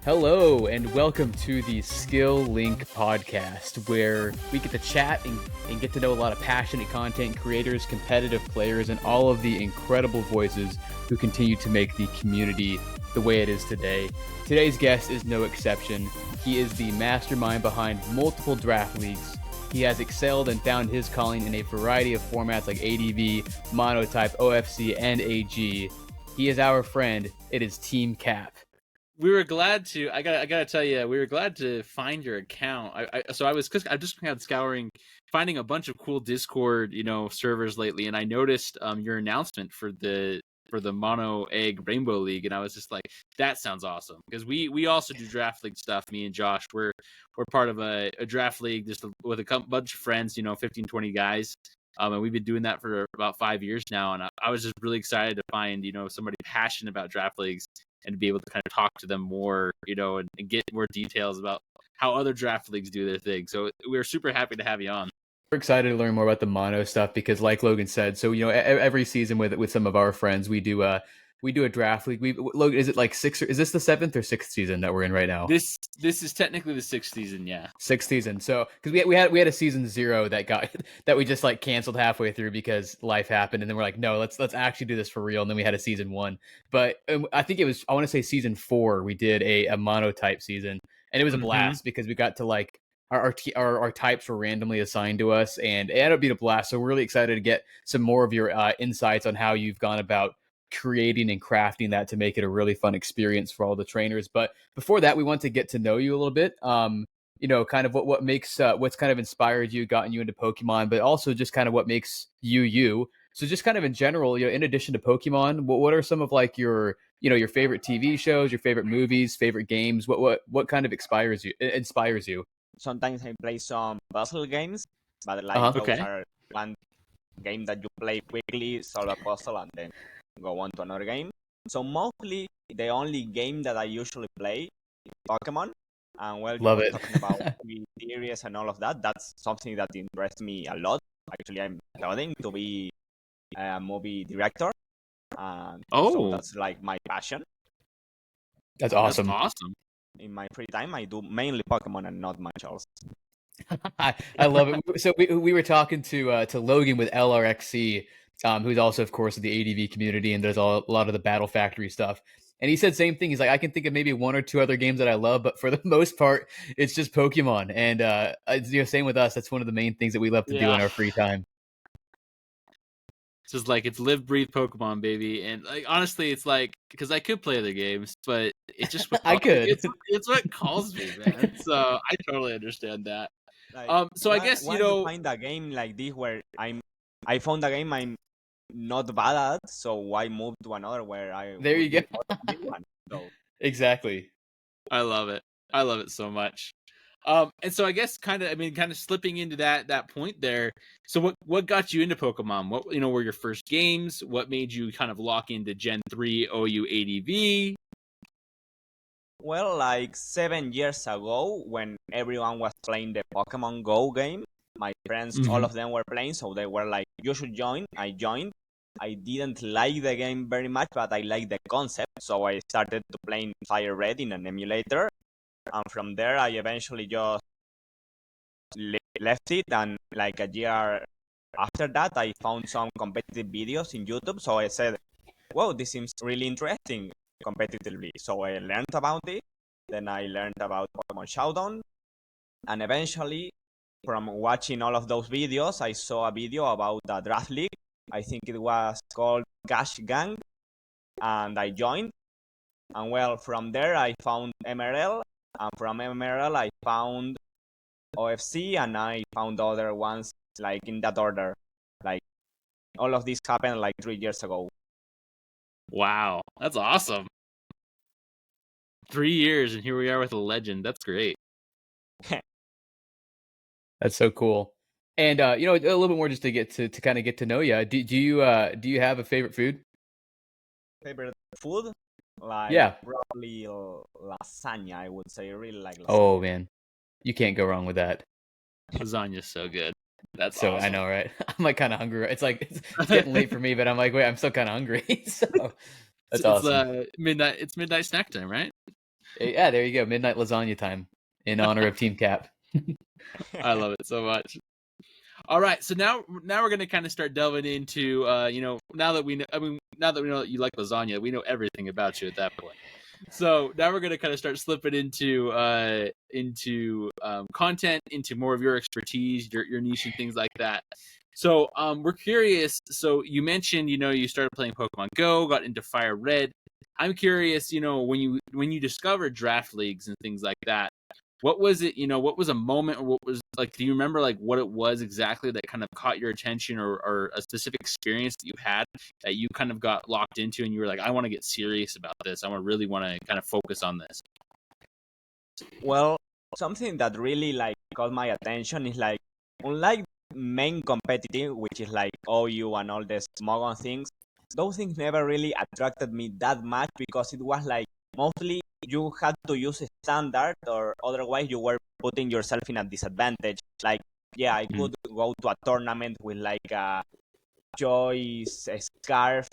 Hello, and welcome to the Skill Link podcast, where we get to chat and get to know a lot of passionate content creators, competitive players, and all of the incredible voices who continue to make the community the way it is today. Today's guest is no exception. He is the mastermind behind multiple draft leagues. He has excelled and found his calling in a variety of formats like ADV, Monotype, OFC, and AG. He is our friend. It is TeamCap. We were glad to. I gotta tell you, we were glad to find your account. I've just been scouring, finding a bunch of cool Discord, servers lately, and I noticed your announcement for the Mono Egg Rainbow League, and I was just like, that sounds awesome, because we also do draft league stuff. Me and Josh, we're part of a draft league just with a bunch of friends, 15, 20 guys. And we've been doing that for about 5 years now, and I was just really excited to find somebody passionate about draft leagues, and to be able to kind of talk to them more, and get more details about how other draft leagues do their thing. So we're super happy to have you on. We're excited to learn more about the mono stuff because, like Logan said, so every season with some of our friends, we do a draft league. Logan, is it like is this the 7th or 6th season that we're in right now? This is technically the 6th season, yeah. 6th season. So because we had a season 0 that we just like canceled halfway through because life happened, and then we're like, no, let's actually do this for real. And then we had a season 1, but I think I want to say season 4 we did a monotype season, and it was a blast because we got to like. Our types were randomly assigned to us, and it ended up being a blast. So we're really excited to get some more of your insights on how you've gone about creating and crafting that to make it a really fun experience for all the trainers. But before that, we want to get to know you a little bit. Kind of what makes what's kind of inspired you, gotten you into Pokemon, but also just kind of what makes you. So just kind of in general, in addition to Pokemon, what are some of like your favorite TV shows, your favorite movies, favorite games? What kind of inspires you? Sometimes I play some puzzle games, but like those Okay. are one game that you play quickly, solve a puzzle, and then go on to another game. So mostly the only game that I usually play is Pokemon. And well, you Love were it. talking about TV series and all of that. That's something that interests me a lot. Actually, I'm studying to be a movie director. So that's like my passion. That's awesome. That's awesome. In my free time, I do mainly Pokemon and not much else. I love it. So we were talking to Logan with LRXC, who's also, of course, of the ADV community and does a lot of the Battle Factory stuff. And he said same thing. He's like, I can think of maybe 1 or 2 other games that I love, but for the most part, it's just Pokemon. And same with us. That's one of the main things that we love to do in our free time. It's just like, it's live, breathe Pokemon, baby. And like, honestly, it's like, because I could play other games, but it's just I could. It's what calls me, man. So I totally understand that. Like, So I guess you find a game like this where I found a game I'm not bad at, so why move to another where I there you go. One, so. Exactly. I love it. I love it so much. And so I guess kind of slipping into that point there. So what got you into Pokemon? What were your first games? What made you kind of lock into Gen 3 OU ADV? Well, like 7 years ago, when everyone was playing the Pokemon Go game, my friends, all of them were playing, so they were like, you should join. I joined. I didn't like the game very much, but I liked the concept, so I started to play Fire Red in an emulator. And from there, I eventually just left it, and like a year after that, I found some competitive videos in YouTube, so I said, wow, this seems really interesting competitively. So I learned about it, then I learned about Pokemon Showdown, and eventually, from watching all of those videos, I saw a video about the draft league. I think it was called Gash Gang, and I joined. And well, from there, I found MRL, and from MRL, I found OFC, and I found other ones like in that order. Like all of this happened like 3 years ago. Wow, that's awesome. 3 years, and here we are with a legend. That's great. That's so cool. And a little bit more just to get to kind of get to know you. Do you have a favorite food? Favorite food? Like probably lasagna, I would say. I really like lasagna. Oh man, you can't go wrong with that. Lasagna's so good. That's So I awesome. know, right? I'm like kind of hungry. It's like it's getting late for me, but I'm like, wait, I'm still kind of hungry. So that's It's awesome. midnight. It's midnight snack time, right? Yeah, there you go. Midnight lasagna time in honor of TeamCap. I love it so much. All right, so now we're gonna kind of start delving into now that we know, now that we know that you like lasagna, we know everything about you at that point. So now we're gonna kind of start slipping into content, into more of your expertise, your niche and things like that. So we're curious. So you mentioned you started playing Pokemon Go, got into Fire Red. I'm curious, when you discovered draft leagues and things like that, what was it, what was a moment, or what was like, do you remember like what it was exactly that kind of caught your attention, or a specific experience that you had that you kind of got locked into and you were like, I want to get serious about this. Really want to kind of focus on this. Well, something that really like caught my attention is like, unlike main competitive, which is like OU and all the Smogon things, those things never really attracted me that much because it was like mostly you had to use a standard, or otherwise you were putting yourself in a disadvantage. Like, yeah, I could go to a tournament with like a choice, a scarf,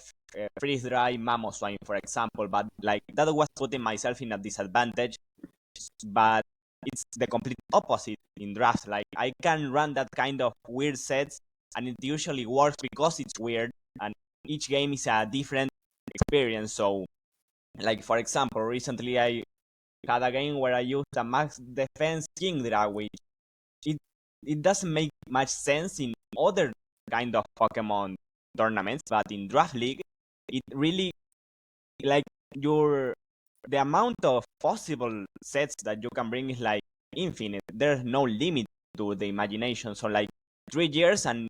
freeze dry, Mamoswine, for example, but like that was putting myself in a disadvantage. But it's the complete opposite in drafts. Like, I can run that kind of weird sets, and it usually works because it's weird, and each game is a different experience. So, like for example, recently I had a game where I used a max defense Kingdra, which it it doesn't make much sense in other kind of Pokemon tournaments, but in Draft League, it really, like, your the amount of possible sets that you can bring is like infinite. There's no limit to the imagination. So like 3 years, and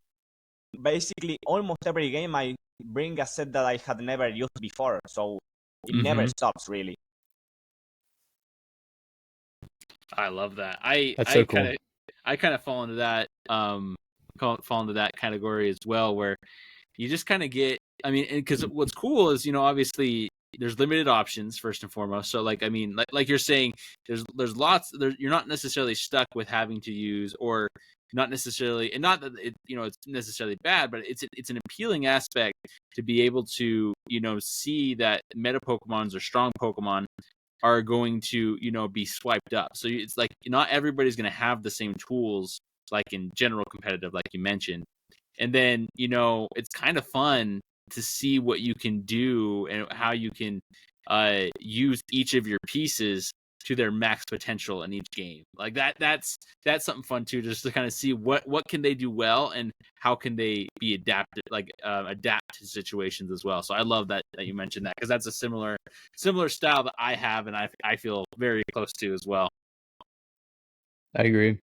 basically almost every game I bring a set that I had never used before. So it never stops really. I love that. That's so cool. I kind of fall into that fall into that category as well, where you just kind of get, I mean, because what's cool is, obviously there's limited options first and foremost. So like, I mean, like you're saying, there's lots there, you're not necessarily stuck with having to use, or not necessarily, and not that it's necessarily bad, but it's an appealing aspect to be able to see that meta Pokemons or strong Pokemon are going to be swiped up. So it's like not everybody's going to have the same tools, like in general competitive, like you mentioned. And then it's kind of fun to see what you can do and how you can use each of your pieces to their max potential in each game. Like that's something fun too, just to kind of see what can they do well, and how can they be adapted, like adapt to situations as well. So I love that you mentioned that, because that's a similar style that I have, and I feel very close to as well. I agree.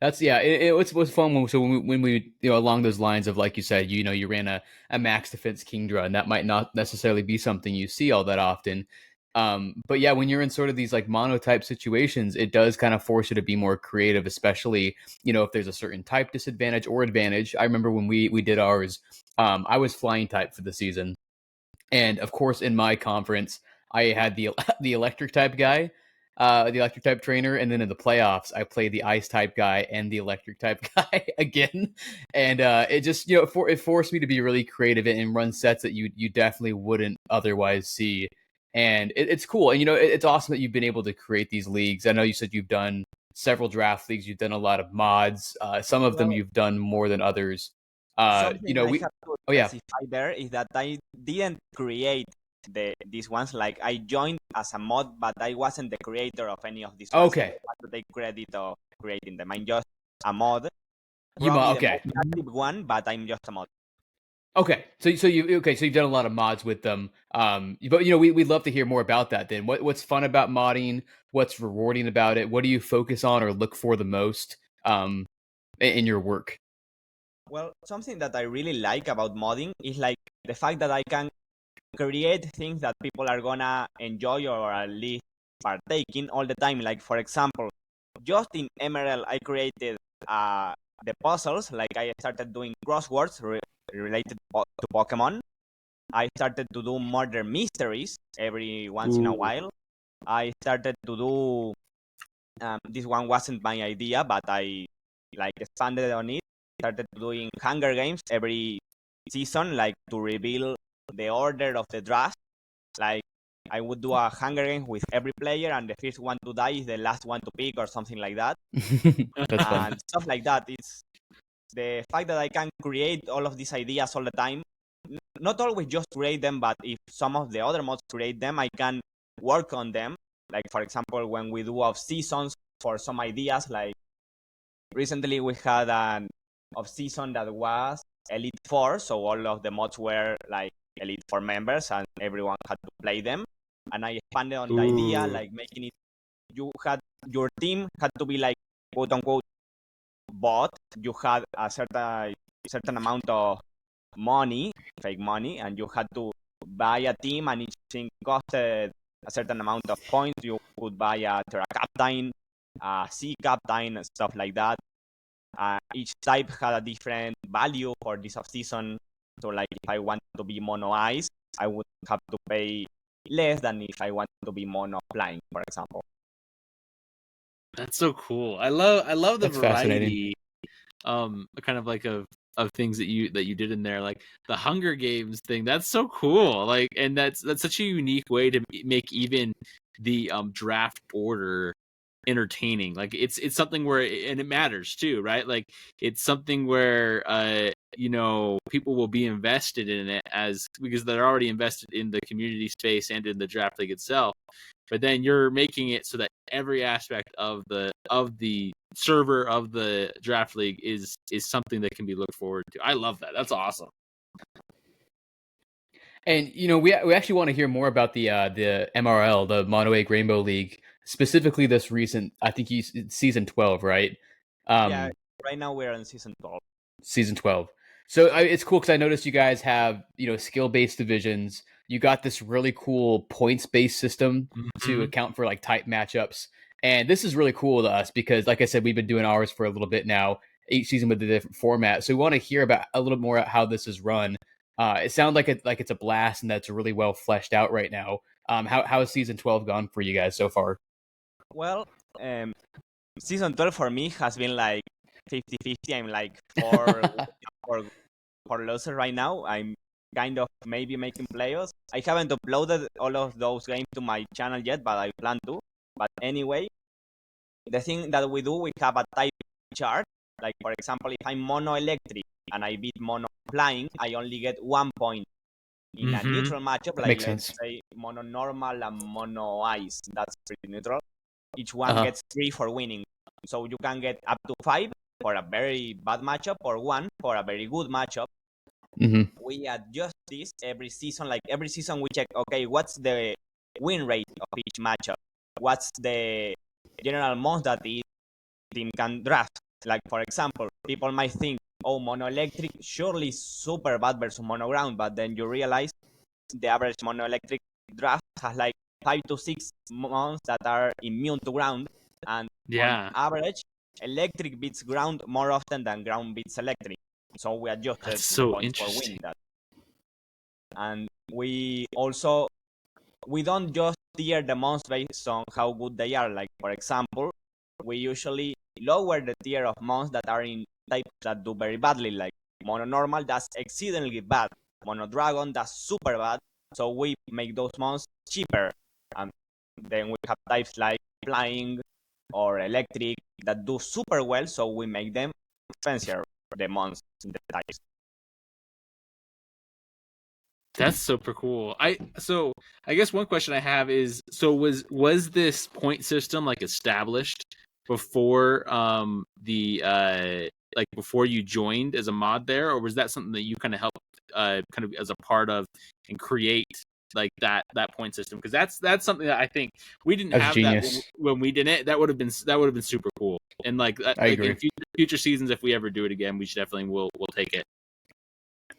That's yeah. It was fun when we along those lines of, like you said, you ran a max defense Kingdra, and that might not necessarily be something you see all that often. But yeah, when you're in sort of these like monotype situations, it does kind of force you to be more creative, especially if there's a certain type disadvantage or advantage. I remember when we did ours, I was flying type for the season, and of course in my conference I had the the electric type guy, the electric type trainer, and then in the playoffs I played the ice type guy and the electric type guy again, and it just it forced me to be really creative and run sets that you definitely wouldn't otherwise see, and it's cool, and it's awesome that you've been able to create these leagues. I know you said you've done several draft leagues, you've done a lot of mods, some of them Well, you've done more than others. something I We have to oh yeah. specify there is that I didn't create these ones. Like, I joined as a mod, but I wasn't the creator of any of these ones, so I Okay. have to take credit of creating them. I'm just a mod, You probably the okay. most active one, but I'm just a mod. Okay. So you've done a lot of mods with them. But we'd love to hear more about that then. What's fun about modding? What's rewarding about it? What do you focus on or look for the most in your work? Well, something that I really like about modding is like the fact that I can create things that people are gonna enjoy, or at least partake in all the time. Like, for example, just in Emerald, I created the puzzles. Like, I started doing crosswords related to Pokemon. I started to do murder mysteries every once in a Ooh. while. I started to do this one wasn't my idea, but I like expanded on it. started doing Hunger Games every season, like to reveal the order of the draft. Like I would do a Hunger Games with every player, and the first one to die is the last one to pick, or something like that, That's fun. and stuff like that. It's the fact that I can create all of these ideas all the time. Not always just create them, but if some of the other mods create them, I can work on them. Like for example, when we do off seasons for some ideas, like recently we had an off season that was Elite Four, so all of the mods were like Elite Four members, and everyone had to play them. And I expanded on the idea, like making it, your team had to be like quote unquote bot. You had a certain amount of money, fake money, and you had to buy a team, and each thing costed a certain amount of points. You could buy a Terra Captain, a Sea Captain, stuff like that. Each type had a different value for this off season. So like if I want to be mono ice, I would have to pay less than if I want to be mono flying, for example. That's so cool. I love the That's fascinating. variety, kind of like of things that you did in there, like the Hunger Games thing. That's so cool. Like, and that's such a unique way to make even the draft order entertaining. Like it's something where, and it matters too, right? Like it's something where you know, people will be invested in it as because they're already invested in the community space and in the draft league itself. But then you're making it so that every aspect of the server of the draft league is something that can be looked forward to. I love that. That's awesome. And you know, we actually want to hear more about the MRL, the Mono Rainbow League, specifically this recent. I think it's season 12, right? Yeah, right now we're in season 12. Season 12. So it's cool because I noticed you guys have, you know, skill-based divisions. You got this really cool points-based system to account for like type matchups. And this is really cool to us because, like I said, we've been doing ours for a little bit now, each season with a different format. So we want to hear about a little more how this is run. It sounds like it's a blast and that's really well fleshed out right now. How has season 12 gone for you guys so far? Well, season 12 for me has been like 50-50. I'm like for losers right now. I'm kind of maybe making playoffs. I haven't uploaded all of those games to my channel yet, but I plan to. But anyway, the thing that we do, we have a type chart. Like for example, if I'm mono electric and I beat mono flying, I only get 1 point. In a neutral matchup, like let's say mono normal and mono ice, that's pretty neutral. Each one gets 3 for winning. So you can get up to 5 for a very bad matchup or 1 for a very good matchup. We adjust this every season. Like every season we check, okay, what's the win rate of each matchup? What's the general month that each team can draft? Like for example, people might think, oh, mono electric surely super bad versus mono ground, but then you realize the average mono electric draft has like 5 to 6 months that are immune to ground, and on average, electric beats ground more often than ground beats electric. So we adjusted the points for winning that. And we don't just tier the months based on how good they are. Like for example, we usually lower the tier of months that are in types that do very badly, like mono normal, that's exceedingly bad. Mono dragon, that's super bad. So we make those months cheaper. And then we have types like flying or electric that do super well, so we make them fancier, the months in the types. That's super cool. I guess one question I have is, so was this point system like established before before you joined as a mod there, or was that something that you kind of helped kind of as a part of and create like that point system? Because that's something that I think we didn't have that when we did it. That would have been super cool. And like I agree. In future seasons, if we ever do it again, we should definitely will take it.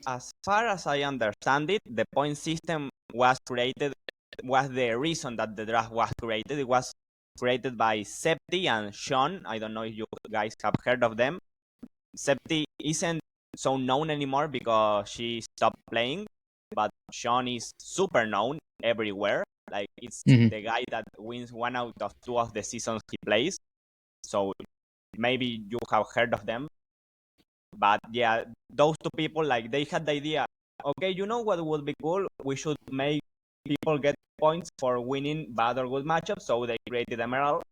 As far as I understand it, the point system was the reason that the draft was created. It was created by Septi and Sean. I don't know if you guys have heard of them. Septi isn't so known anymore because she stopped playing, but Sean is super known everywhere. Like it's the guy that wins 1 out of 2 of the seasons he plays. So maybe you have heard of them. But yeah, those two people, like, they had the idea, okay, you know what would be cool? We should make people get points for winning bad or good matchups. So they created Emerald.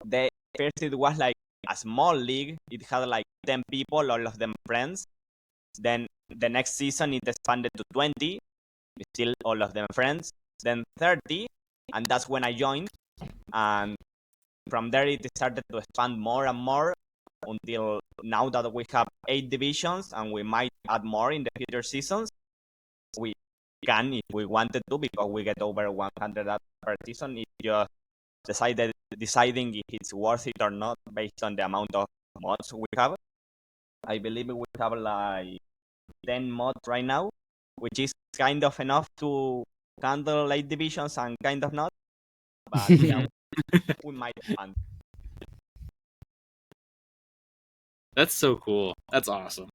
The first, it was like a small league. It had like 10 people, all of them friends. Then the next season, it expanded to 20, still all of them friends. Then 30, and that's when I joined. And from there, it started to expand more and more until now that we have 8 divisions, and we might add more in the future seasons. We can if we wanted to, because we get over 100 per season. It's just deciding if it's worth it or not based on the amount of mods we have. I believe we have like 10 mods right now, which is kind of enough to handle 8 divisions and kind of not. But yeah, we might expand. That's so cool. That's awesome.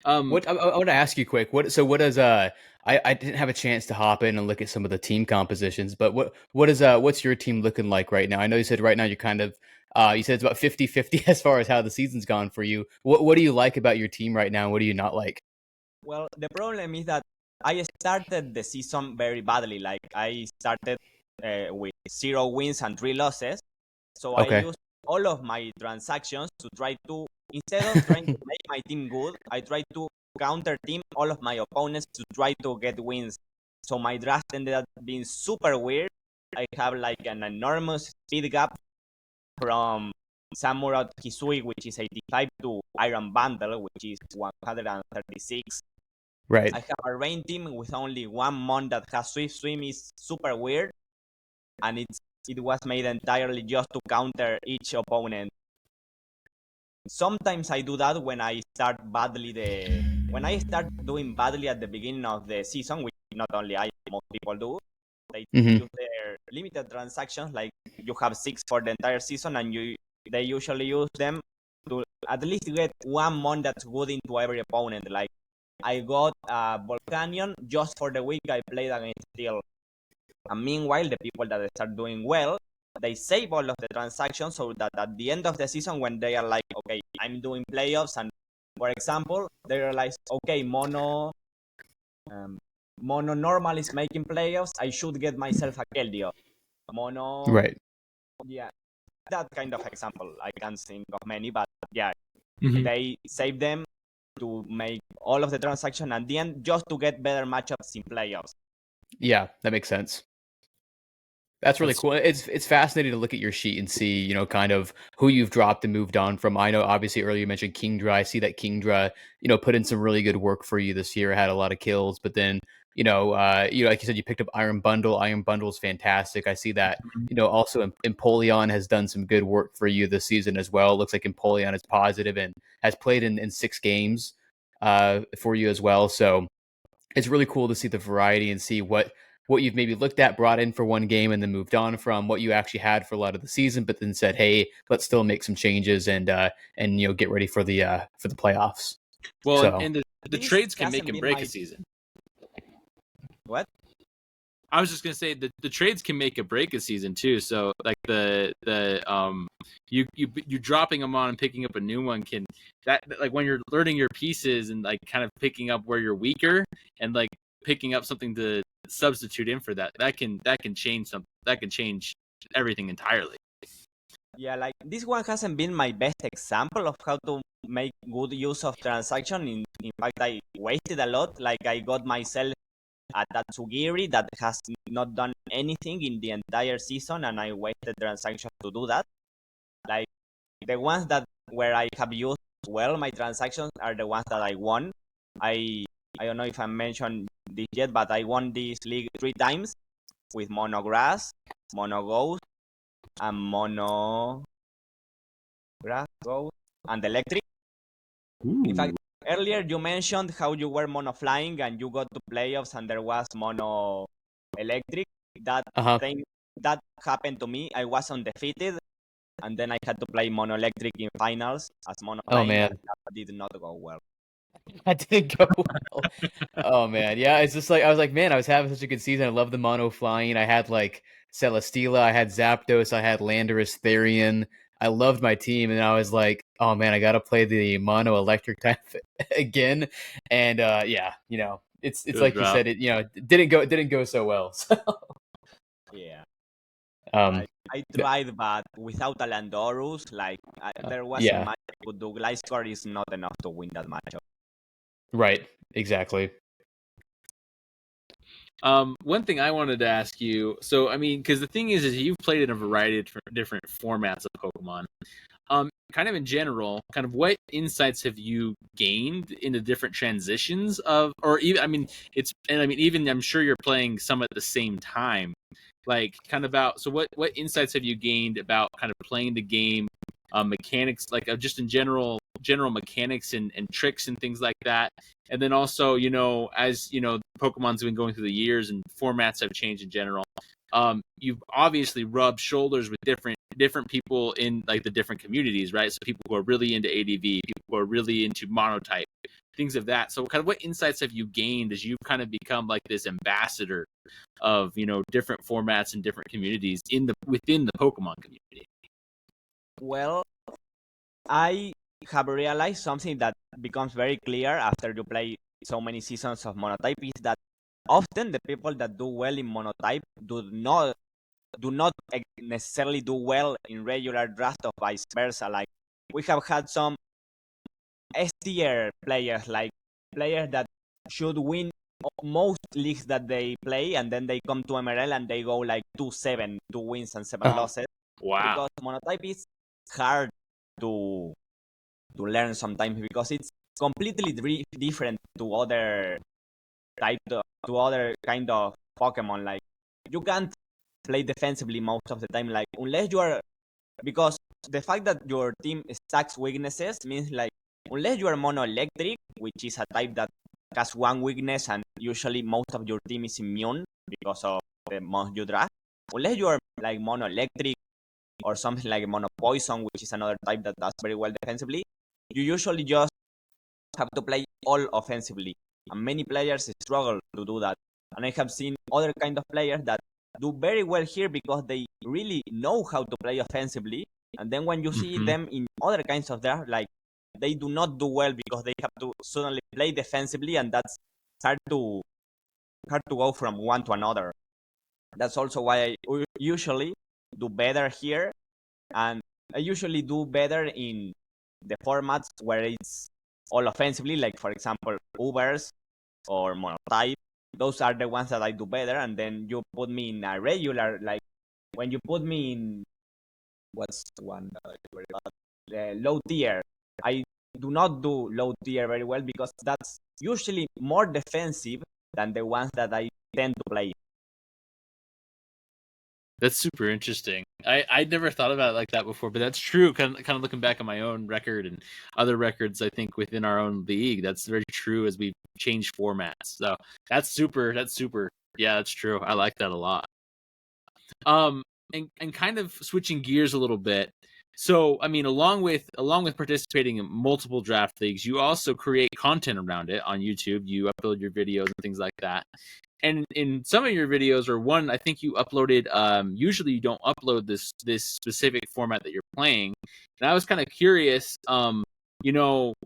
What I want to ask you quick. What does I didn't have a chance to hop in and look at some of the team compositions, but what's your team looking like right now? I know you said right now you're kind of you said it's about 50-50 as far as how the season's gone for you. What do you like about your team right now? And what do you not like? Well, the problem is that I started the season very badly. Like, I started with 0 wins and 3 losses. So I Okay. used all of my transactions to try to, instead of trying to make my team good, I tried to counter team all of my opponents to try to get wins. So my draft ended up being super weird. I have like an enormous speed gap from Samurai Hisui, which is 85, to Iron Bundle, which is 136. Right. I have a rain team with only 1 mon that has Swift Swim. Is super weird, and it was made entirely just to counter each opponent. Sometimes I do that when I start doing badly at the beginning of the season, which not only I, most people do. They use their limited transactions, like you have 6 for the entire season, and they usually use them to at least get 1 mon that's good into every opponent. Like, I got Volcanion just for the week I played against Steel. And meanwhile, the people that start doing well, they save all of the transactions so that at the end of the season, when they are like, okay, I'm doing playoffs, and for example, they realize, okay, Mono normal is making playoffs, I should get myself a Keldeo. Mono, Right. yeah, that kind of example. I can't think of many, but yeah, Mhm. they save them to make all of the transaction at the end just to get better matchups in playoffs. Yeah, that makes sense. That's really cool. It's fascinating to look at your sheet and see, you know, kind of who you've dropped and moved on from. I know obviously earlier you mentioned Kingdra. I see that Kingdra, you know, put in some really good work for you this year, had a lot of kills, but then, like you said, you picked up Iron Bundle. Iron Bundle is fantastic. I see that, you know, also Empoleon has done some good work for you this season as well. It looks like Empoleon is positive and has played in 6 games for you as well. So it's really cool to see the variety and see what you've maybe looked at, brought in for one game, and then moved on from what you actually had for a lot of the season, but then said, "Hey, let's still make some changes and you know, get ready for the playoffs." Well, So and the This trades can hasn't make and been break my- a season. What? I was just gonna say the trades can make or break a season too. So like you dropping them on and picking up a new one can that like when you're learning your pieces and like kind of picking up where you're weaker and like picking up something to substitute in for that can change everything entirely. Yeah, like, this one hasn't been my best example of how to make good use of transaction. In fact, I wasted a lot. Like, I got myself a Tatsugiri that has not done anything in the entire season, and I wasted transactions to do that. Like, the ones that where I have used well my transactions are the ones that I won. I don't know if I mentioned this yet, but I won this league 3 times with Mono Grass, Mono Ghost, and Mono Grass, Ghost, and Electric. In fact, earlier you mentioned how you were mono flying and you got to playoffs and there was mono electric. That thing that happened to me. I was undefeated, and then I had to play mono electric in finals as mono Oh, flying, man. and that did not go well. that didn't go well. Oh man, yeah. It's just like I was like, man, I was having such a good season. I love the mono flying. I had like Celesteela, I had Zapdos, I had Landorus, Therian. I loved my team, and I was like, oh man, I got to play the mono electric type again. And yeah, it's It was like you rough. said, it didn't go so well. So, Yeah. um, I tried, but without a Landorus, there wasn't yeah, much I could do. Gliscor is not enough to win that matchup. right, exactly. One thing I wanted to ask you, so I mean, because the thing is you've played in a variety of different formats of Pokemon. Kind of in general, kind of what insights have you gained in the different transitions of, or even, I mean, even I'm sure you're playing some at the same time, like kind of about, so what insights have you gained about kind of playing the game, mechanics, like just in general mechanics and tricks and things like that. And then also, as Pokemon's been going through the years and formats have changed in general. You've obviously rubbed shoulders with different people in like the different communities, right? So people who are really into ADV, people who are really into Monotype, things of that. So kind of what insights have you gained as you've kind of become like this ambassador of, different formats and different communities within the Pokemon community? Well, I have realized something that becomes very clear after you play so many seasons of Monotype is that often the people that do well in Monotype do not necessarily do well in regular draft or vice versa. Like we have had some S tier players, like players that should win most leagues that they play, and then they come to MRL and they go like 2-7, 2 wins and 7 losses. Wow. Because Monotype is hard to learn sometimes because it's completely different to other to other kind of Pokemon. Like you can't play defensively most of the time, like unless you are, because the fact that your team stacks weaknesses means like unless you are mono electric, which is a type that has one weakness and usually most of your team is immune because of the most you draft, unless you are like mono electric or something like mono poison, which is another type that does very well defensively, you usually just have to play all offensively, and many players struggle to do that. And I have seen other kind of players that do very well here because they really know how to play offensively, and then when you see them in other kinds of draft, like they do not do well because they have to suddenly play defensively, and that's hard to go from one to another. That's also why I usually do better here, and I usually do better in the formats where it's all offensively, like for example Ubers or Monotype. Those are the ones that I do better. And then you put me in a regular, like when you put me in what's the one the low tier, I do not do low tier very well because that's usually more defensive than the ones that I tend to play. That's super interesting. I'd never thought about it like that before, but that's true. Kind of looking back on my own record and other records, I think within our own league, that's very true as we've changed formats. So that's super. That's super. Yeah, that's true. I like that a lot. And kind of switching gears a little bit. So, I mean, along with participating in multiple draft leagues, you also create content around it on YouTube. You upload your videos and things like that. And in some of your videos, or one, I think you uploaded. Usually, you don't upload this specific format that you're playing. And I was kind of curious.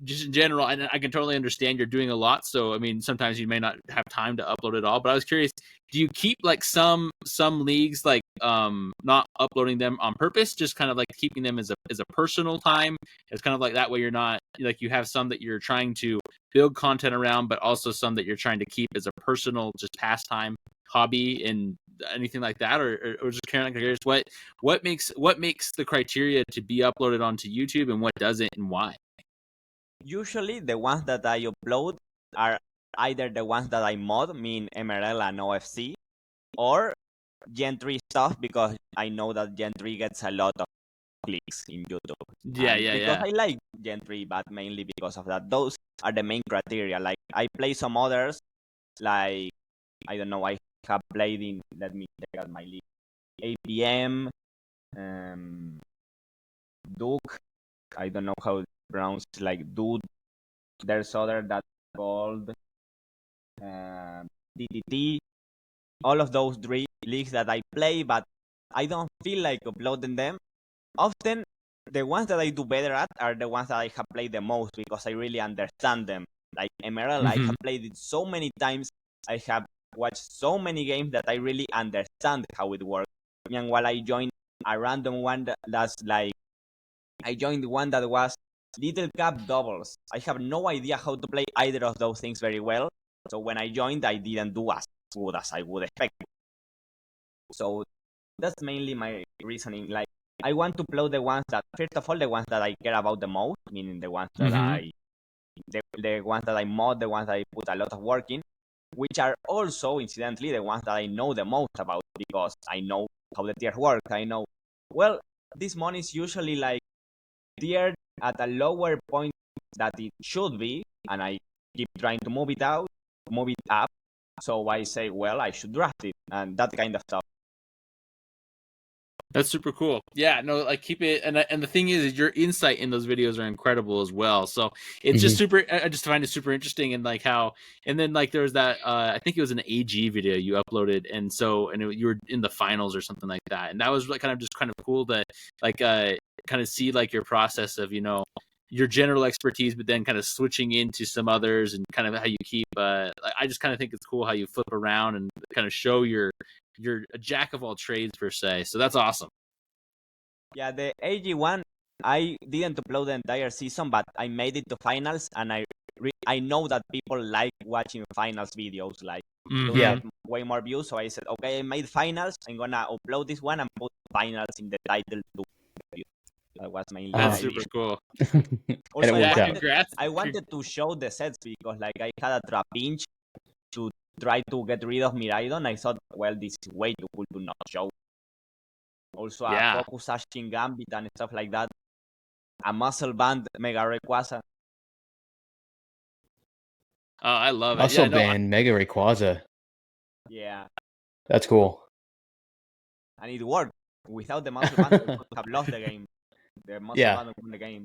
Just in general, and I can totally understand you're doing a lot. So, I mean, sometimes you may not have time to upload it all. But I was curious, do you keep like some leagues like not uploading them on purpose, just kind of like keeping them as a personal time? It's kind of like that way you're not like, you have some that you're trying to build content around, but also some that you're trying to keep as a personal just pastime hobby and anything like that, or just kind of curious what makes the criteria to be uploaded onto YouTube and what doesn't and why? Usually the ones that I upload are either the ones that I mod, mean MRL and OFC, or Gen 3 stuff because I know that Gen 3 gets a lot of clicks in YouTube. Yeah, And because yeah. I like Gen 3, but mainly because of that. Those are the main criteria. Like I play some others, like I don't know, I have played in, let me check out my list, APM, Duke, I don't know how to pronounce, like Dude. There's other that's called DTT. All of those three leagues that I play, but I don't feel like uploading them. Often the ones that I do better at are the ones that I have played the most because I really understand them. Like Emerald, I have played it so many times. I have watched so many games that I really understand how it works. And while I joined a random one that's like, I joined one that was Little Cap doubles. I have no idea how to play either of those things very well. So when I joined, I didn't do as good as I would expect. So that's mainly my reasoning. Like, I want to play the ones that, first of all, the ones that I care about the most, meaning the ones that the ones that I mod, the ones that I put a lot of work in, which are also, incidentally, the ones that I know the most about because I know how the tiers work. I know, well, this money is usually like tiered at a lower point that it should be, and I keep trying to move it up. So I say, well, I should draft it, and that kind of stuff. That's super cool. Yeah, no, like keep it, and the thing is your insight in those videos are incredible as well. So it's just super. I just find it super interesting, and like how, and then like there was that. I think it was an AG video you uploaded, and so you were in the finals or something like that, and that was like kind of cool that like kind of see like your process of your general expertise, but then kind of switching into some others, and kind of how you keep. I just kind of think it's cool how you flip around and kind of show you're a jack of all trades per se, so that's awesome. Yeah, the AG1, I didn't upload the entire season, but I made it to finals, and I know that people like watching finals videos, like those get way more views. So I said, okay, I made finals. I'm gonna upload this one and put finals in the title too. That was mainly That's the super idea. cool. Also, Congrats. I wanted to show the sets because like I had a Trapinch to try to get rid of Miraidon. I thought, well, this is way too cool to not show. Also, a Focus Ashin Gambit and stuff like that. A Muscle Band Mega Rayquaza. Oh, I love it. Muscle Band Mega Rayquaza. Yeah. That's cool. And it worked. Without the Muscle Band, we could have lost the game. The Muscle Band won the game.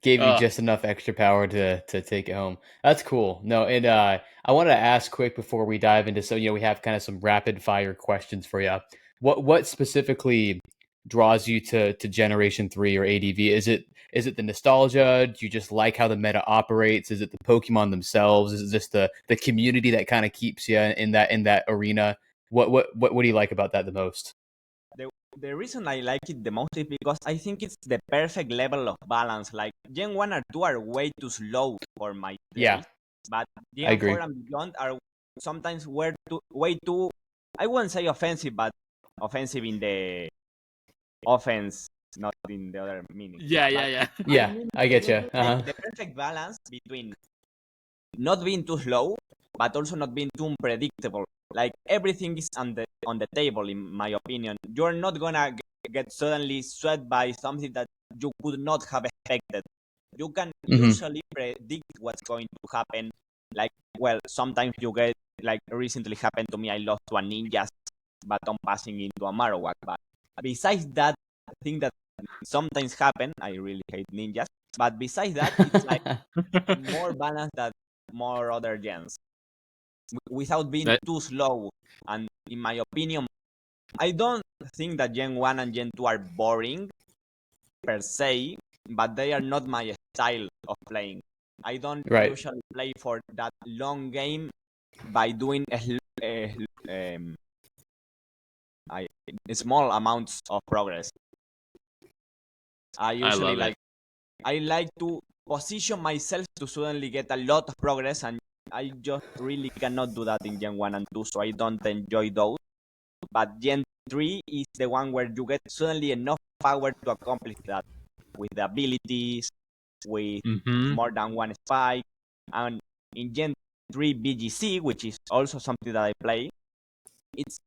Gave you just enough extra power to take it home. That's cool. No, and I wanted to ask quick before we dive into, so we have kind of some rapid fire questions for you. What specifically draws you to Generation 3 or ADV? Is it the nostalgia? Do you just like how the meta operates? Is it the Pokemon themselves? Is it just the community that kind of keeps you in that arena? What do you like about that the most? The reason I like it the most is because I think it's the perfect level of balance. Like Gen 1 and 2 are way too slow for my taste, but Gen 4 and beyond are sometimes way too, I wouldn't say offensive, but offensive in the offense, not in the other meaning. Yeah. I get you. The perfect balance between not being too slow, but also not being too unpredictable. Like everything is on the table, in my opinion. You're not gonna get suddenly swept by something that you could not have expected. You can usually predict what's going to happen. Like, well, sometimes you get, like recently happened to me, I lost to a ninja baton passing into a Marowak. But besides that thing that sometimes happen, I really hate ninjas. But besides that, it's like more balanced than more other gens without being too slow. And in my opinion, I don't think that Gen 1 and Gen 2 are boring per se, but they are not my style of playing. I don't usually play for that long game by doing small amounts of progress. I usually I like to position myself to suddenly get a lot of progress, and I just really cannot do that in Gen 1 and 2, so I don't enjoy those. But Gen 3 is the one where you get suddenly enough power to accomplish that with the abilities, with more than one spike. And in Gen 3 BGC, which is also something that I play, it's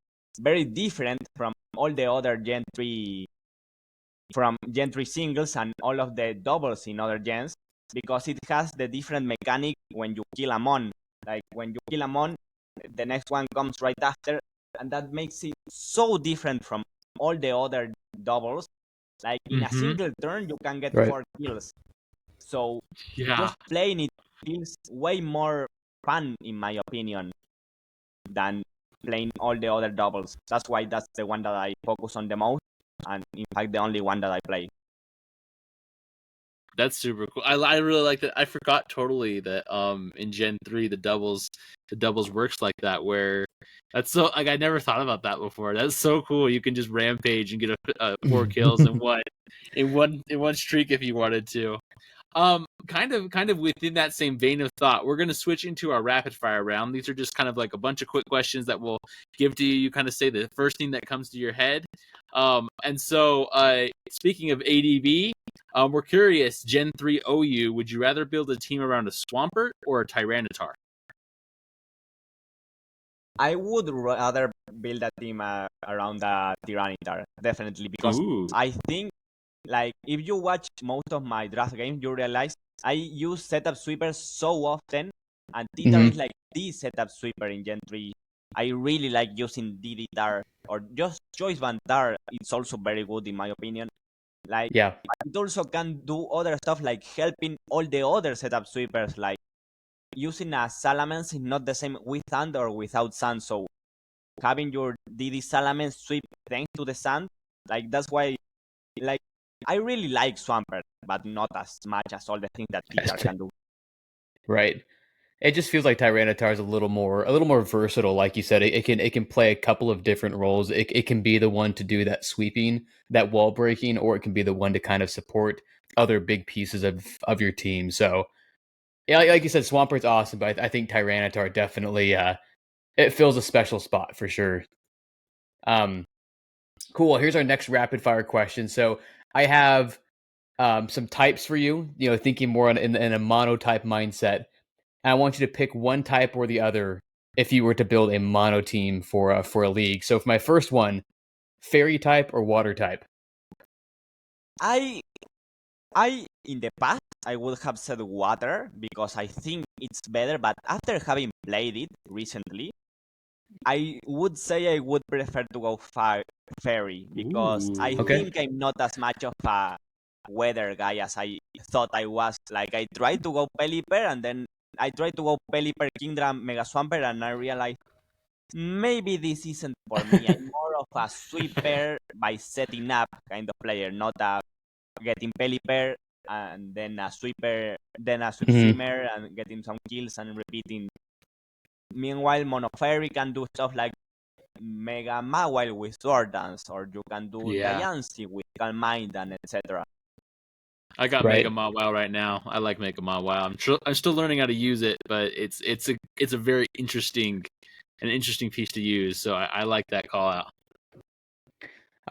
very different from all the other Gen 3 singles and all of the doubles in other gens, because it has the different mechanic when you kill a mon. Like when you kill a mon, the next one comes right after, and that makes it so different from all the other doubles. Like in a single turn, you can get 4 kills. So just playing it feels way more fun, in my opinion, than playing all the other doubles. That's why that's the one that I focus on the most, and in fact the only one that I play. That's super cool. I really like that. I forgot totally that in Gen 3 the doubles works like that, where that's so like I never thought about that before. That's so cool. You can just rampage and get 4 kills in one streak if you wanted to. Kind of within that same vein of thought, we're going to switch into our rapid fire round. These are just kind of like a bunch of quick questions that we'll give to you. You kind of say the first thing that comes to your head. And so, speaking of ADV, we're curious, Gen 3 OU, would you rather build a team around a Swampert or a Tyranitar? I would rather build a team around the Tyranitar, definitely, because Ooh. I think, like, if you watch most of my draft games, you realize I use setup sweepers so often, and Titar is like the setup sweeper in Gen 3. I really like using DD Tar, or just Choice Band Tar. It's also very good in my opinion. Like, Yeah. it also can do other stuff like helping all the other setup sweepers, like using a Salamence is not the same with sand or without sand, so having your DD Salamence sweep thanks to the sand, like that's why, like, I really like Swampert, but not as much as all the things that Titar can do. Right. It just feels like Tyranitar is a little more versatile, like you said. It can play a couple of different roles. It can be the one to do that sweeping, that wall breaking, or it can be the one to kind of support other big pieces of your team. So yeah, like you said, Swampert's awesome, but I think Tyranitar definitely it fills a special spot for sure. Cool. Here's our next rapid fire question. So I have some types for you. You know, thinking more in a monotype mindset. And I want you to pick one type or the other if you were to build a mono team for a league. So for my first one, fairy type or water type? I in the past I would have said water because I think it's better, but after having played it recently, I would say I would prefer to go fairy because I think I'm not as much of a weather guy as I thought I was. Like, I tried to go Pelipper and then I tried to go Pelipper, Kingdra, Mega Swampert, and I realized maybe this isn't for me. I'm more of a sweeper by setting up kind of player, not a getting Pelipper and then a sweeper, then a sweep simmer and getting some kills and repeating. Meanwhile, Mono Fairy can do stuff like Mega Mawile with Sword Dance, or you can do Diancie with Calm Mind and etc. I got Mega Mawile right now. I like Mega Mawile. I'm still learning how to use it, but it's a very interesting piece to use. So I like that call out.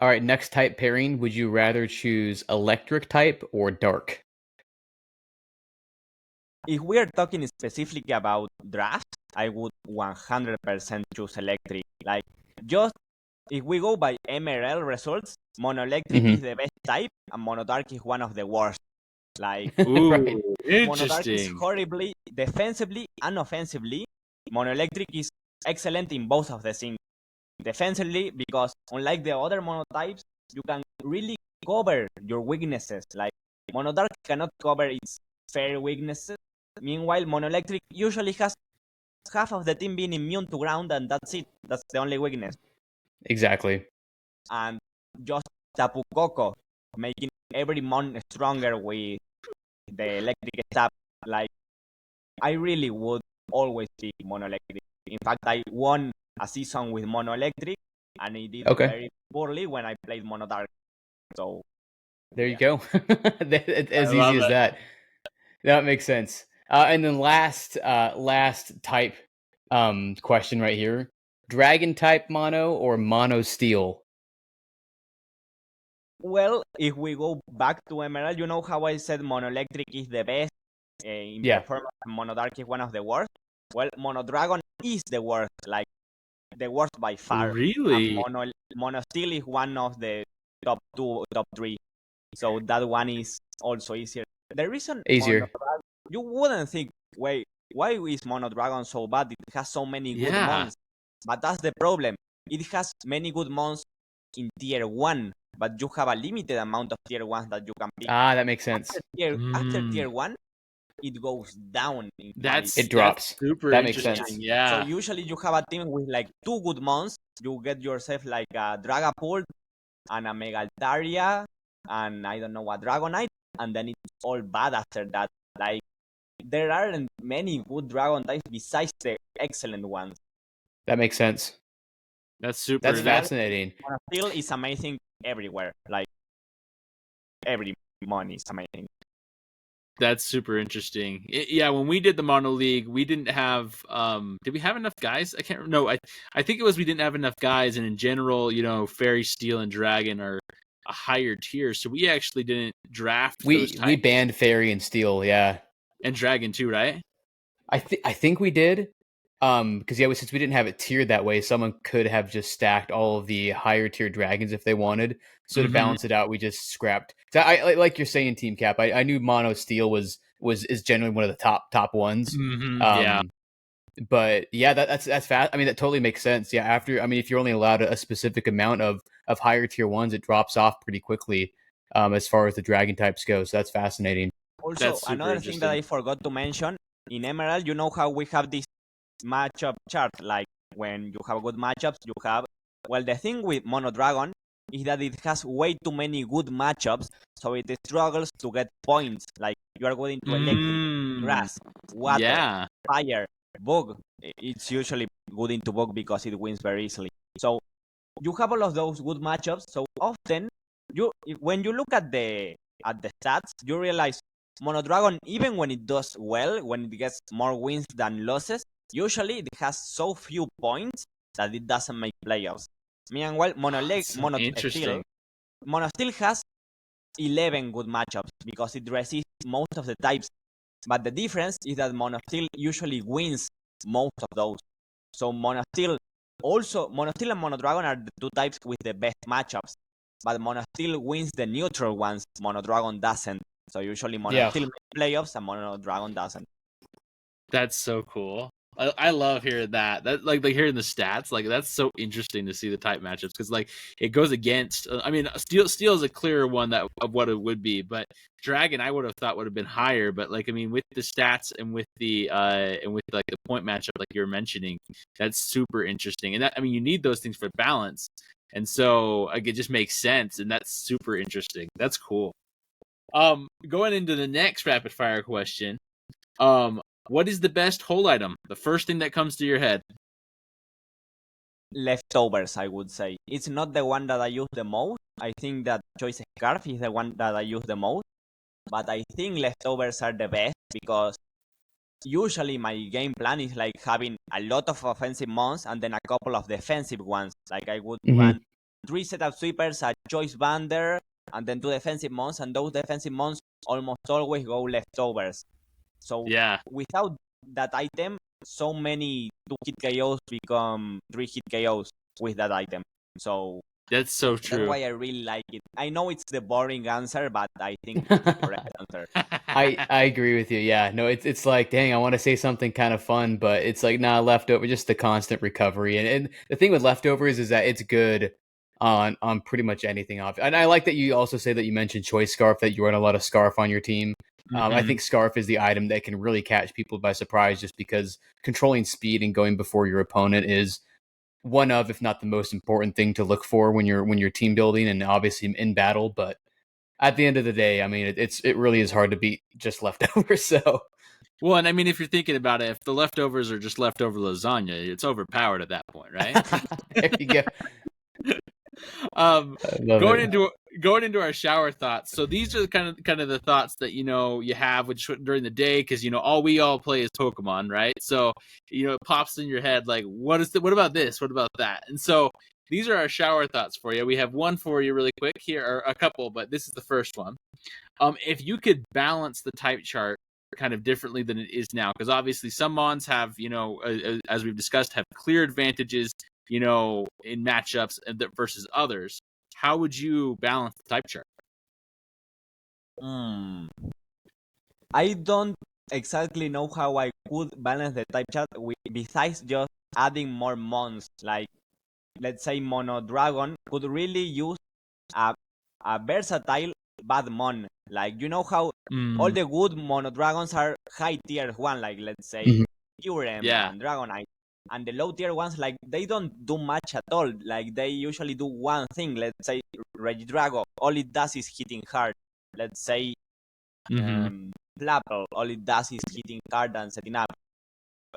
All right, next type pairing. Would you rather choose electric type or dark? If we are talking specifically about draft, I would 100% choose electric. Like, just if we go by MRL results, Mono Electric is the best type, and Mono Dark is one of the worst. Like, Mono Dark is horribly defensively and offensively. Mono Electric is excellent in both of the things. Defensively, because unlike the other monotypes, you can really cover your weaknesses. Like, Mono Dark cannot cover its fair weaknesses. Meanwhile, Mono Electric usually has half of the team being immune to ground, and that's it. That's the only weakness. Exactly. And just Tapu Koko, making every mon stronger with the electric stab. Like, I really would always pick Mono Electric. In fact, I won a season with Mono Electric, and I did very poorly when I played Mono Dark. So there you go. As easy as that. That makes sense. And then last type question right here: Dragon type mono or mono steel? Well, if we go back to Emerald, you know how I said Mono Electric is the best in performance, Mono Dark is one of the worst? Well, Mono Dragon is the worst, like the worst by far. Really? Mono Steel is one of the top 2, top 3. So that one is also easier. The reason you wouldn't think, wait, why is Mono Dragon so bad? It has so many good mons. But that's the problem. It has many good mons in tier 1, but you have a limited amount of tier 1s that you can pick. That makes sense. After tier 1, it goes down in it drops. Super makes sense. So usually you have a team with like 2 good mons. You get yourself like a Dragapult and a Megaltaria and I don't know, a Dragonite, and then it's all bad after that. Like, there aren't many good dragon types besides the excellent ones. That makes sense. That's super. That's Similarly, fascinating. Monosteel is amazing everywhere. Like, every mon is amazing. That's super interesting. Yeah, when we did the Mono League, we didn't have. Did we have enough guys? I can't. No, I think it was we didn't have enough guys, and in general, Fairy, Steel, and Dragon are a higher tier, so we actually didn't draft those We types. banned Fairy and Steel, yeah. And Dragon too, right? I think we did. Because yeah, since we didn't have it tiered that way, someone could have just stacked all of the higher tier dragons if they wanted. So to balance it out, we just scrapped. So I like you're saying, TeamCap. I knew Mono Steel is generally one of the top ones. Yeah. But yeah, that's fast. I mean, that totally makes sense. Yeah, if you're only allowed a specific amount of higher tier ones, it drops off pretty quickly. As far as the dragon types go, so that's fascinating. Also, another thing that I forgot to mention, in Emerald, you know how we have this matchup chart. Like, when you have good matchups, you have. Well, the thing with Mono Dragon is that it has way too many good matchups, so it struggles to get points. Like, you are going to electric, grass, water, fire, bug. It's usually good into bug because it wins very easily. So you have all of those good matchups. So often, when you look at the stats, you realize Mono Dragon, even when it does well, when it gets more wins than losses, usually it has so few points that it doesn't make playoffs. Meanwhile, Mono Steel has 11 good matchups because it resists most of the types. But the difference is that Mono Steel usually wins most of those. So Mono Steel and Mono Dragon are the two types with the best matchups. But Mono Steel wins the neutral ones, Mono Dragon doesn't. So usually Mono Steel makes playoffs and Mono Dragon doesn't. That's so cool. I love hearing that. That like hearing the stats, like that's so interesting to see the type matchups because like it goes against. I mean, Steel is a clearer one of what it would be, but Dragon I would have thought would have been higher. But like I mean, with the stats and with the like the point matchup like you're mentioning, that's super interesting. And that I mean, you need those things for balance, and so like it just makes sense, and that's super interesting. That's cool. Going into the next rapid fire question, what is the best hold item? The first thing that comes to your head. Leftovers, I would say. It's not the one that I use the most. I think that Choice Scarf is the one that I use the most. But I think leftovers are the best because usually my game plan is like having a lot of offensive mons and then a couple of defensive ones. Like I would run 3 setup sweepers, a Choice Bander, and then 2 defensive mons, and those defensive mons almost always go leftovers. So without that item, so many 2-hit KOs become 3-hit KOs with that item. So that's so true. That's why I really like it. I know it's the boring answer, but I think it's the correct answer. I agree with you. Yeah, no, it's like, dang, I want to say something kind of fun, but it's like, nah, leftover, just the constant recovery. And the thing with leftovers is that it's good on pretty much anything. And I like that you also say that you mentioned Choice Scarf, that you run a lot of Scarf on your team. I think Scarf is the item that can really catch people by surprise just because controlling speed and going before your opponent is one of, if not the most important thing to look for when you're team building and obviously in battle. But at the end of the day, I mean, it really is hard to beat just leftovers. So, well, and I mean, if you're thinking about it, if the leftovers are just leftover lasagna, it's overpowered at that point, right? There you go. Going into our shower thoughts. So these are kind of the thoughts that you have during the day because we all play is Pokemon, right? So it pops in your head like, what about this? What about that? And so these are our shower thoughts for you. We have one for you really quick here, or a couple, but this is the first one. If you could balance the type chart kind of differently than it is now, because obviously some mons have as we've discussed have clear advantages in matchups versus others. How would you balance the type chart? I don't exactly know how I could balance the type chart besides just adding more mons. Like, let's say Mono Dragon could really use a versatile bad mon. Like, you know how all the good Mono Dragons are high tier 1, like let's say Kyurem and Dragonite. And the low tier ones, like, they don't do much at all. Like, they usually do one thing. Let's say Regidrago. All it does is hitting hard. Let's say Flapple, all it does is hitting card and setting up.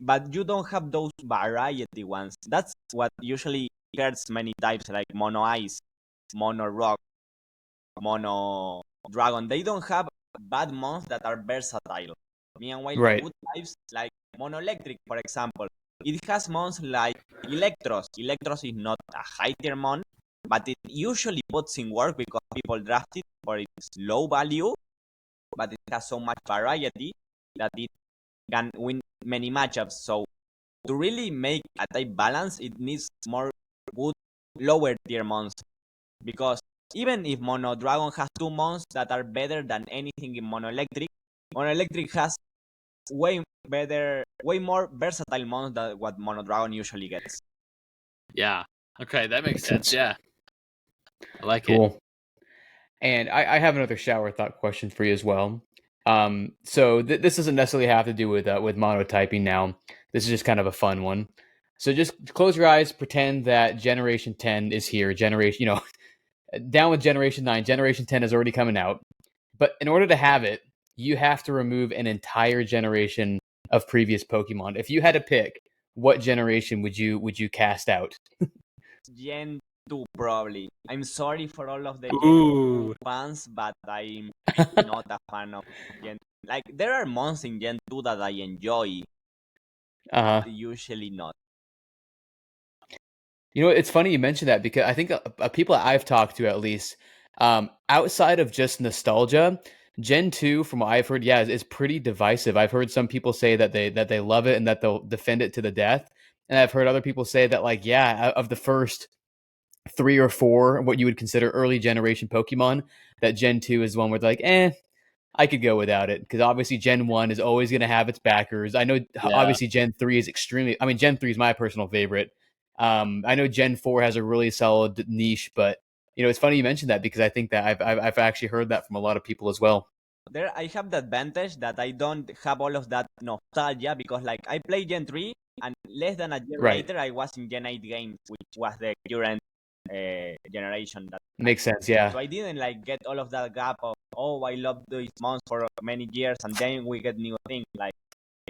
But you don't have those variety ones. That's what usually hurts many types like Mono Ice, Mono Rock, Mono Dragon. They don't have bad mons that are versatile. Meanwhile, the Right. good types like Mono Electric, for example, it has mons like Electros. Electros is not a high tier mon, but it usually puts in work because people draft it for its low value, but it has so much variety that it can win many matchups. So to really make a type balance, it needs more good lower tier mons. Because even if Mono Dragon has two mons that are better than anything in Mono Electric has way more versatile mons than what Mono Dragon usually gets. Yeah. Okay, that makes sense. Yeah. I like it. Cool. And I have another shower thought question for you as well. So this doesn't necessarily have to do with monotyping now. This is just kind of a fun one. So just close your eyes, pretend that Generation 10 is here. Down with Generation 9. Generation 10 is already coming out. But in order to have it, you have to remove an entire generation of previous Pokemon. If you had to pick, what generation would you cast out? Gen 2 probably. I'm sorry for all of the Gen 2 fans, but I'm not a fan of Gen 2. Like there are mons in Gen 2 that I enjoy, but usually not. You know, it's funny you mentioned that because I think people I've talked to, at least, outside of just nostalgia, Gen 2, from what I've heard, is pretty divisive. I've heard some people say that they love it and that they'll defend it to the death. And I've heard other people say that, like, of the first 3 or 4, what you would consider early generation Pokemon, that Gen 2 is the one where they're like, I could go without it, because obviously Gen 1 is always going to have its backers. I know, obviously, Gen 3 is Gen 3 is my personal favorite. I know Gen 4 has a really solid niche, but it's funny you mentioned that, because I think that I've actually heard that from a lot of people as well. There, I have the advantage that I don't have all of that nostalgia, because like I played Gen 3 and less than a year later I was in Gen 8 games, which was the current generation. That makes sense, yeah. So I didn't like get all of that gap of, oh, I loved these months for many years and then we get new things. Like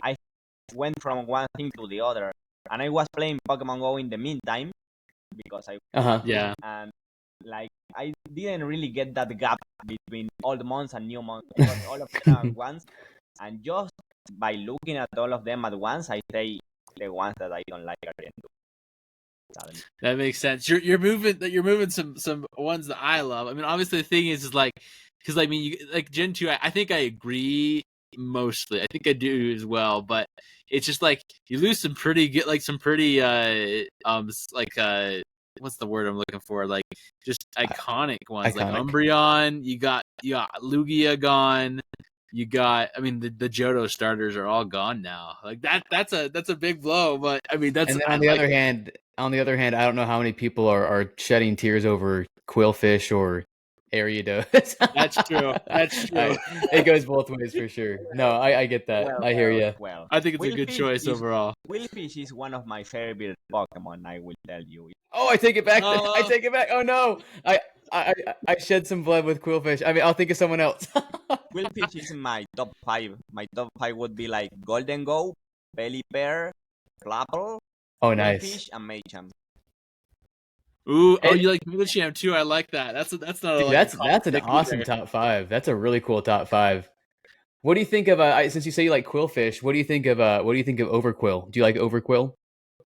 I went from one thing to the other, and I was playing Pokemon Go in the meantime because and like I didn't really get that gap between old months and new months. I got all of them at once, and just by looking at all of them at once, I say the ones that I don't like are Gen 2. That makes sense. You're moving some ones that I love. I mean, obviously the thing is like, because I mean, like Gen 2, I think I agree mostly. I think I do as well, but it's just like you lose some pretty good, like some pretty what's the word I'm looking for? Like just iconic ones, like Umbreon. You got Lugia gone. You got, I mean, the Johto starters are all gone now. Like that's a big blow. But I mean, that's. And then on the other hand, I don't know how many people are shedding tears over Quillfish or Ariados. That's true. That's true. It goes both ways for sure. No, I get that. I hear you. Well, I think it's a good choice overall. Quillfish is one of my favorite Pokemon, I will tell you. Oh, I take it back. I take it back. Oh no, I shed some blood with Quillfish. I mean, I'll think of someone else. Quillfish is in my top 5. My top 5 would be like Golden Go, Bellipair, Flapple, nice, and Machamp. Ooh, you like Machamp too? I like that. That's not. Dude, that's an awesome top 5. That's a really cool top 5. What do you think of since you say you like Quillfish? What do you think of Overquill? Do you like Overquill?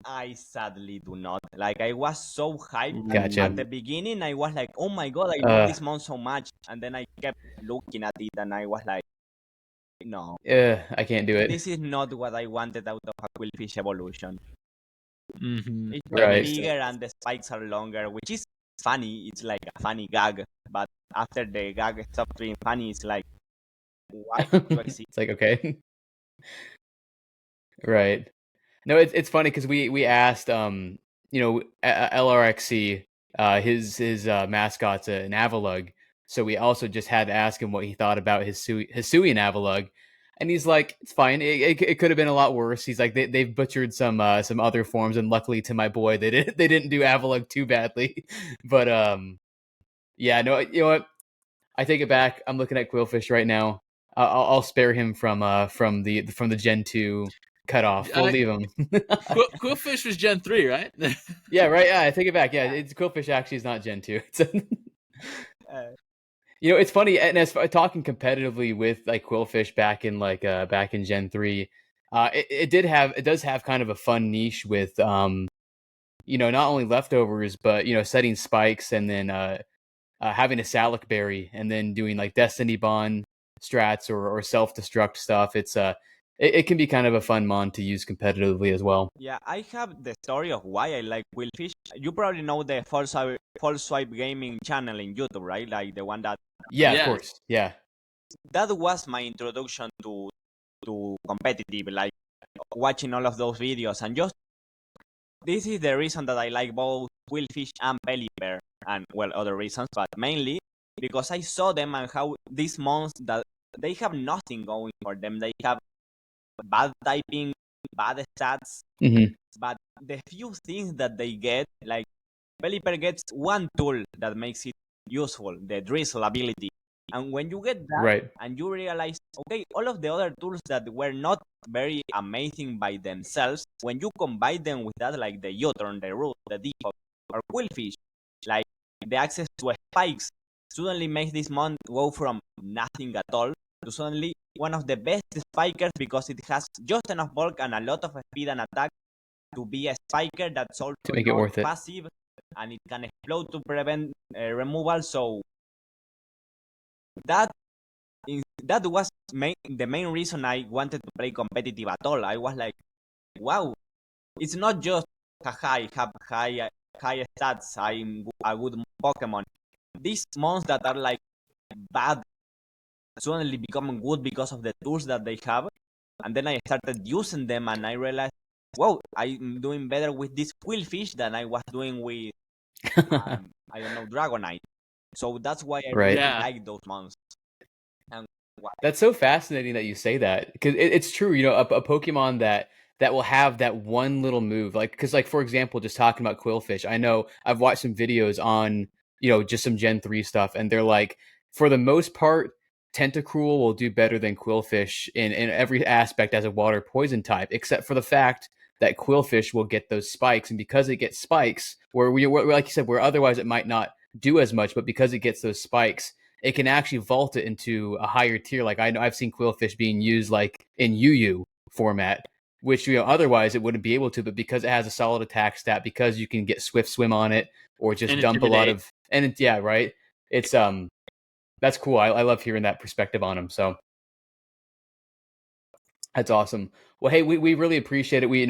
I sadly do not. Like, I was so hyped. Gotcha. At the beginning, I was like, oh my god, I love this mon so much. And then I kept looking at it and I was like, no. I can't do it. This is not what I wanted out of a Quillfish evolution. Mm-hmm. It's bigger and the spikes are longer, which is funny. It's like a funny gag. But after the gag stopped being funny, it's like, why did you exist? It's like, okay. Right. No, it's funny because we asked LRXC, his mascot's an Avalugg, so we also just had to ask him what he thought about his Hisuian Avalugg, and he's like, it's fine. It could have been a lot worse. He's like, they've butchered some other forms, and luckily to my boy, they didn't do Avalugg too badly. But yeah, no, you know what? I take it back. I'm looking at Quillfish right now. I'll spare him from the Gen 2 cutoff. We'll leave him. Quillfish was Gen 3, right? Yeah, right. Yeah, I take it back. Yeah, it's Quillfish actually is not Gen 2. Uh, It's funny, and as far talking competitively with like Quillfish back in Gen 3, it does have kind of a fun niche with not only leftovers, but setting spikes and then having a Salic berry and then doing like Destiny Bond strats or self destruct stuff. It can be kind of a fun mon to use competitively as well. yeah, I have the story of why I like Quillfish. You probably know the Full Swipe Gaming channel in YouTube, right? Like the one Yeah, of Yeah. course. Yeah. that was my introduction to competitive, like watching all of those videos. And just this is the reason that I like both Quillfish and Pelipper, and well, other reasons, but mainly because I saw them and how these monsters that they have nothing going for them. They have bad typing, bad stats, Hmm. but the few things that they get, like Pelipper gets one tool that makes it useful, the drizzle ability. And when you get that Right. and you realize, okay, all of the other tools that were not very amazing by themselves, when you combine them with that, like the U-turn, the root, the default, or Quillfish, like the access to spikes, suddenly makes this mon go from nothing at all to suddenly one of the best spikers because it has just enough bulk and a lot of speed and attack to be a spiker that's also To make it not worth it. passive, and it can explode to prevent removal. So that that was the main reason I wanted to play competitive at all. I was like, wow, it's not just haha, I have high stats, I'm a good Pokemon. These monsters that are like bad suddenly become good because of the tools that they have. And then I started using them and I realized, wow, I'm doing better with this Quillfish than I was doing with, I don't know, Dragonite. So that's why I Right. really Yeah. like those monsters. And why? That's so fascinating that you say that because it's true. A Pokemon that will have that one little move, like because like for example, just talking about Quillfish, I know I've watched some videos on just some Gen 3 stuff, and they're like for the most part, Tentacruel will do better than Quillfish in every aspect as a water poison type, except for the fact that Quillfish will get those spikes, and because it gets spikes, where like you said, where otherwise it might not do as much, but because it gets those spikes it can actually vault it into a higher tier. Like I know I've seen Quillfish being used like in UU format, which otherwise it wouldn't be able to, but because it has a solid attack stat, because you can get Swift Swim on it or just And dump a lot Intimidate. of yeah, right. It's that's cool. I love hearing that perspective on them. So that's awesome. Well, hey, we really appreciate it. We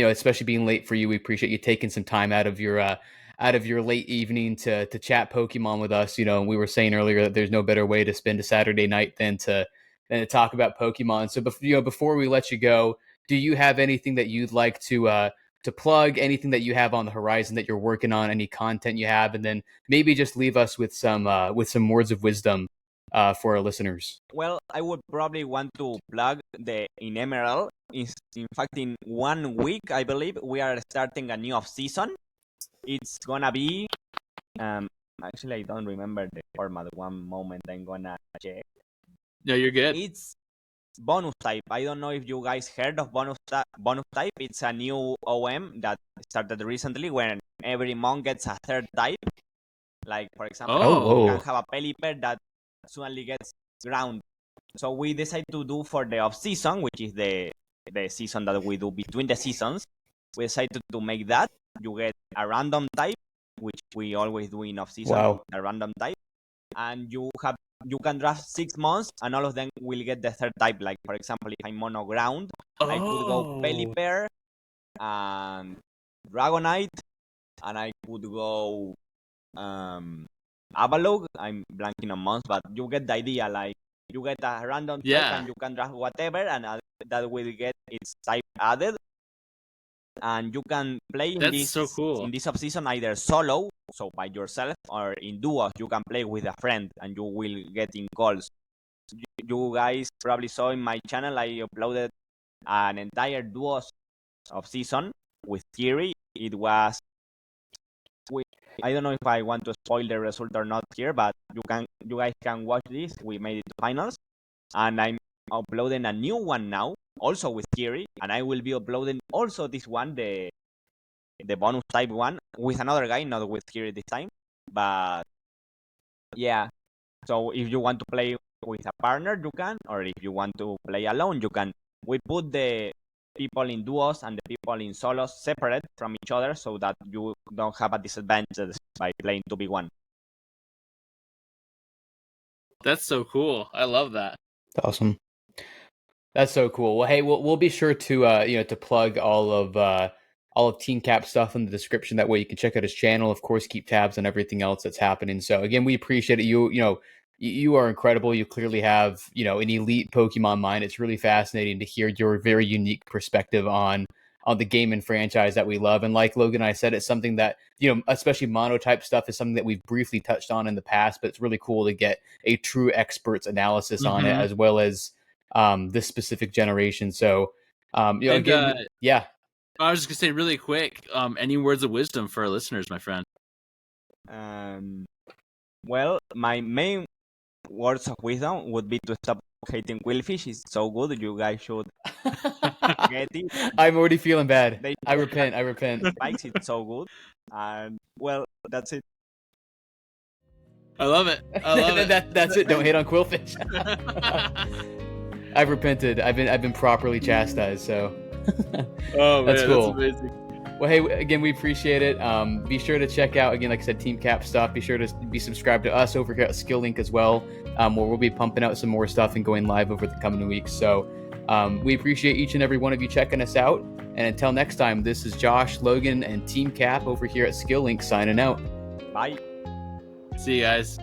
especially being late for you, we appreciate you taking some time out of your late evening to chat Pokemon with us. We were saying earlier that there's no better way to spend a Saturday night than to talk about Pokemon. So, before we let you go, do you have anything that you'd like to plug? Anything that you have on the horizon that you're working on? Any content you have, and then maybe just leave us with some words of wisdom for our listeners. Well, I would probably want to plug the in Emerald. In fact, in 1 week, I believe we are starting a new off season. It's gonna be actually I don't remember the format. One moment, I'm gonna check. No, you're good. It's bonus type. I don't know if you guys heard of bonus type. It's a new OM that started recently when every monk gets a third type. Like for example, you can Oh. have a Pelipper that suddenly gets ground. So we decided to do for the off season, which is the season that we do between the seasons. We decided to make that. You get a random type, which we always do in off season, Wow. a random type, and you can draft 6 months, and all of them will get the third type. Like for example, if I'm mono ground, I could go Oh. Pelipper and Dragonite, and I could go Avalog. I'm blanking on months, but you get the idea. Like you get a random type, Yeah. and you can draft whatever, and that will get its type added. And you can play That's so cool. in this off season either solo, so by yourself, or in duos. You can play with a friend, and you will get in calls. You guys probably saw in my channel I uploaded an entire duos of season with Kiri. It was I don't know if I want to spoil the result or not here, but you guys can watch this. We made it to finals, and I'm uploading a new one now, also with Kiri, and I will be uploading also this one, the bonus type one, with another guy, not with Kiri this time. But yeah, so if you want to play with a partner, you can, or if you want to play alone, you can. We put the people in duos and the people in solos separate from each other so that you don't have a disadvantage by playing 2v1. That's so cool. I love that. Awesome. That's so cool. Well, hey, we'll be sure to to plug all of TeamCap stuff in the description. That way you can check out his channel. Of course, keep tabs on everything else that's happening. So again, we appreciate it. You are incredible. You clearly have an elite Pokemon mind. It's really fascinating to hear your very unique perspective on the game and franchise that we love. And like Logan and I said, it's something that especially Monotype stuff is something that we've briefly touched on in the past. But it's really cool to get a true expert's analysis on it, as well as this specific generation. So again, yeah. I was just gonna say really quick. Any words of wisdom for our listeners, my friend? Well, my main words of wisdom would be to stop hating Quillfish. It's so good. You guys should get it. I'm already feeling bad. I repent. Spikes, it's so good. And well, that's it. I love it. That's it. Don't hate on Quillfish. I've repented. I've been properly chastised. So oh man, that's cool. That's amazing. Well, hey, again, we appreciate it. Be sure to check out, again, like I said, TeamCap stuff. Be sure to be subscribed to us over here at SkillLink as well, where we'll be pumping out some more stuff and going live over the coming weeks. So we appreciate each and every one of you checking us out. And until next time, this is Josh, Logan, and TeamCap over here at SkillLink signing out. Bye. See you guys.